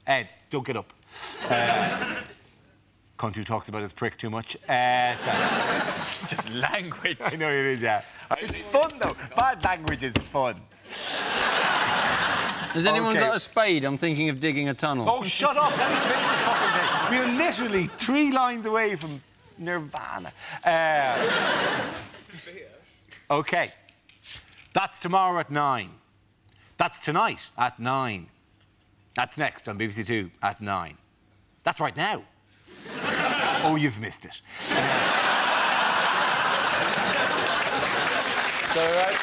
Ed, don't get up. Cunt who talks about his prick too much. It's just language. I know it is, yeah. It's fun, though. Bad language is fun. Has anyone got a spade? I'm thinking of digging a tunnel. Oh, shut up. Let me finish the fucking thing. We are literally 3 lines away from Nirvana. OK. That's tomorrow at 9. That's tonight at 9. That's next on BBC Two at 9. That's right now. Oh, you've missed it. Is that all right?